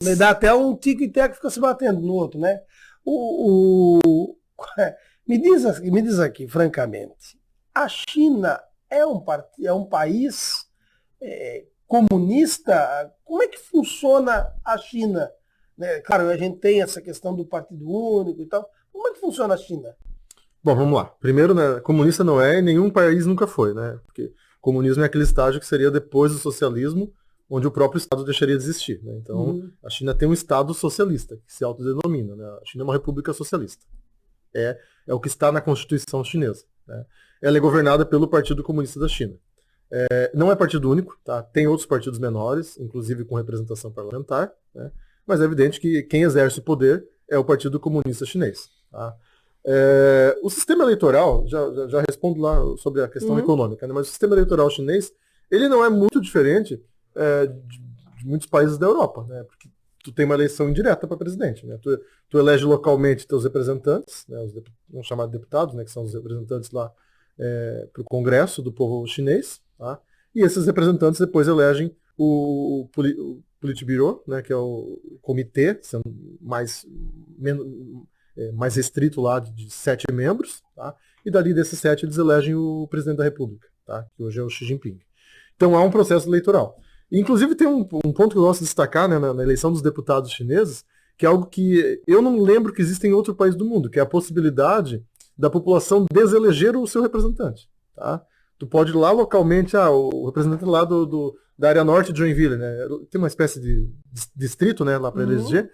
Me dá até um tico e teco que fica se batendo no outro, né? O... Me diz aqui, francamente, a China é um país comunista? Como é que funciona a China? Né? Claro, a gente tem essa questão do Partido Único e tal. Como é que funciona a China? Bom, vamos lá. Primeiro, né, comunista não é e nenhum país nunca foi, né? Porque comunismo é aquele estágio que seria depois do socialismo, onde o próprio Estado deixaria de existir, né? Então, a China tem um Estado socialista, que se autodenomina, né? A China é uma república socialista. É o que está na Constituição chinesa, né? Ela é governada pelo Partido Comunista da China. Não é partido único, tá? Tem outros partidos menores, inclusive com representação parlamentar, né? Mas é evidente que quem exerce o poder é o Partido Comunista Chinês, tá? O sistema eleitoral, já respondo lá sobre a questão econômica, né? Mas o sistema eleitoral chinês, ele não é muito diferente de muitos países da Europa, né? Porque tu tem uma eleição indireta para presidente, né? Tu elege localmente teus representantes, né? Vamos chamar de deputados, né? Que são os representantes lá para o Congresso do povo chinês, tá? E esses representantes depois elegem o Politburo, né? Que é o comitê, sendo mais restrito lá de 7 membros, tá? E dali desses 7 eles elegem o presidente da República, tá? Que hoje é o Xi Jinping. Então há um processo eleitoral. Inclusive tem um ponto que eu gosto de destacar, né, na eleição dos deputados chineses, que é algo que eu não lembro que existe em outro país do mundo, que é a possibilidade da população deseleger o seu representante, tá? Tu pode ir lá localmente, o representante lá da área norte de Joinville, né? Tem uma espécie de distrito, né, lá para eleger.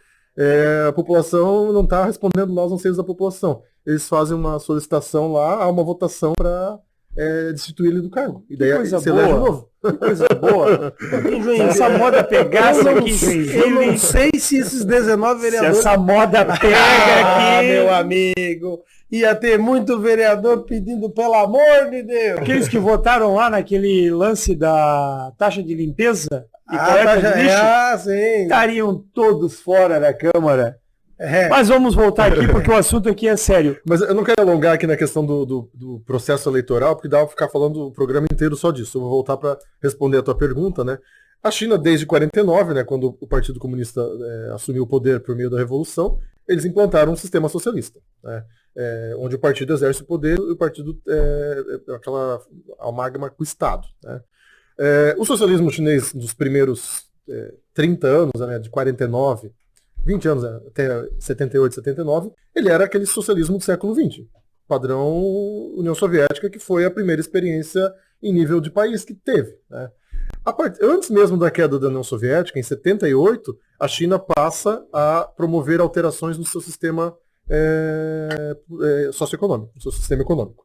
A população não está respondendo lá aos anseios da população. Eles fazem uma solicitação lá, há uma votação para destituir ele do cargo. E daí você elege de novo. Que coisa boa. Essa moda pegasse aqui em Joinville. Eu não sei se esses 19 vereadores... Se essa moda pega aqui... meu amigo, ia ter muito vereador pedindo pelo amor de Deus. Aqueles que votaram lá naquele lance da taxa de limpeza e coleta de lixo, sim. estariam todos fora da Câmara. Mas vamos voltar aqui, porque o assunto aqui é sério. Mas eu não quero alongar aqui na questão do processo eleitoral, porque dá pra ficar falando o programa inteiro só disso. Eu vou voltar para responder a tua pergunta, né? A China, desde 49, né, quando o Partido Comunista assumiu o poder por meio da Revolução, eles implantaram um sistema socialista, né? Onde o partido exerce o poder e o partido aquela amálgama com o Estado, né? O socialismo chinês dos primeiros 30 anos, né, de 49, 20 anos até 78, 79, ele era aquele socialismo do século XX, padrão União Soviética, que foi a primeira experiência em nível de país que teve, né? Antes mesmo da queda da União Soviética, em 78, a China passa a promover alterações no seu sistema socioeconômico, no seu sistema econômico,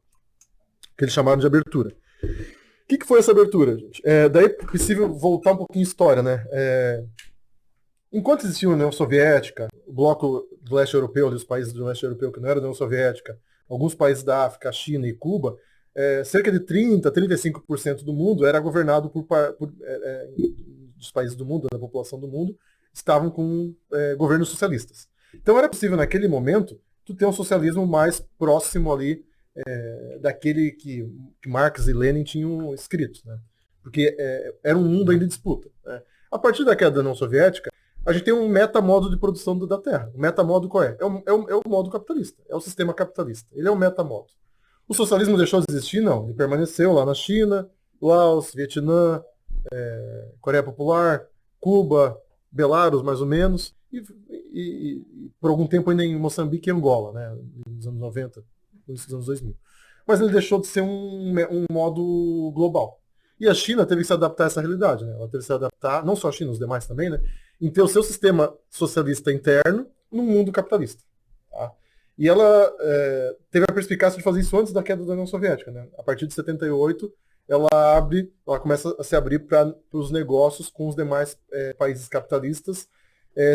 que eles chamaram de abertura. O que foi essa abertura, gente? Daí é possível voltar um pouquinho em história, né? Enquanto existia a União Soviética, o bloco do leste europeu, os países do leste europeu que não eram da União Soviética, alguns países da África, a China e Cuba, cerca de 35% do mundo era governado dos países do mundo, da população do mundo, estavam com governos socialistas. Então era possível, naquele momento, tu ter um socialismo mais próximo ali daquele que Marx e Lenin tinham escrito, né? Porque era um mundo ainda em disputa, né? A partir da queda da União Soviética, a gente tem um metamodo de produção da Terra. O metamodo qual é? É o modo capitalista, é o sistema capitalista. Ele é um metamodo. O socialismo deixou de existir? Não. Ele permaneceu lá na China, Laos, Vietnã, Coreia Popular, Cuba, Belarus, mais ou menos, e por algum tempo ainda em Moçambique e Angola, né, nos anos 90, nos anos 2000. Mas ele deixou de ser um modo global. E a China teve que se adaptar a essa realidade, né? Ela teve que se adaptar, não só a China, os demais também, né? Em ter o seu sistema socialista interno num mundo capitalista. Tá? E ela teve a perspicácia de fazer isso antes da queda da União Soviética, né? A partir de 78, ela começa a se abrir para os negócios com os demais países capitalistas,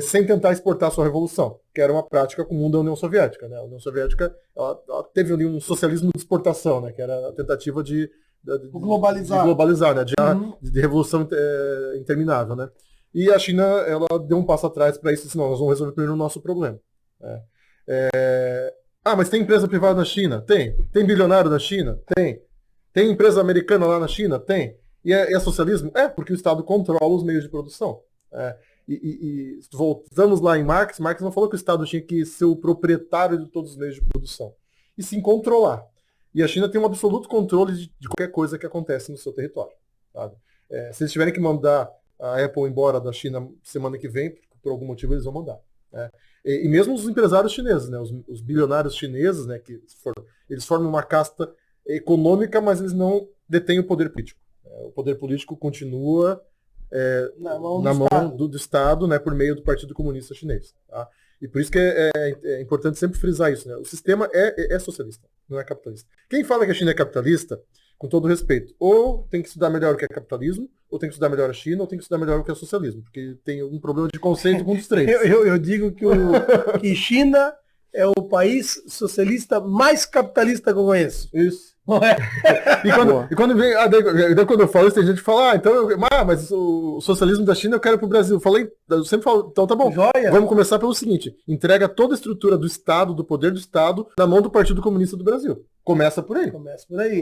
sem tentar exportar sua revolução, que era uma prática comum da União Soviética, né? A União Soviética ela teve ali um socialismo de exportação, né? Que era a tentativa de globalizar, né? De revolução interminável, né? E a China, ela deu um passo atrás para isso e disse, não, nós vamos resolver primeiro o nosso problema. Mas tem empresa privada na China? Tem. Tem bilionário na China? Tem. Tem empresa americana lá na China? Tem. E é socialismo? Porque o Estado controla os meios de produção. voltamos lá em Marx não falou que o Estado tinha que ser o proprietário de todos os meios de produção, e sim controlar. E a China tem um absoluto controle de qualquer coisa que acontece no seu território. Sabe? Se eles tiverem que mandar a Apple embora da China semana que vem, por algum motivo eles vão mandar. Né? E mesmo os empresários chineses, né? Os bilionários chineses, né? Eles formam uma casta econômica, mas eles não detêm o poder político. O poder político continua na mão do Estado, né, por meio do Partido Comunista Chinês. Tá? E por isso que é importante sempre frisar isso. Né? O sistema é socialista, não é capitalista. Quem fala que a China é capitalista, com todo respeito, ou tem que estudar melhor o que é capitalismo, ou tem que estudar melhor a China, ou tem que estudar melhor o que é socialismo, porque tem um problema de conceito com um dos três. Eu digo que China é o país socialista mais capitalista que eu conheço. Isso. Não é? E quando vem, daí quando eu falo isso, tem gente que fala, mas o socialismo da China eu quero pro Brasil. Eu sempre falo, então tá bom. Joia. Vamos começar pelo seguinte, entrega toda a estrutura do Estado, do poder do Estado, na mão do Partido Comunista do Brasil. Começa por aí. Começa por aí.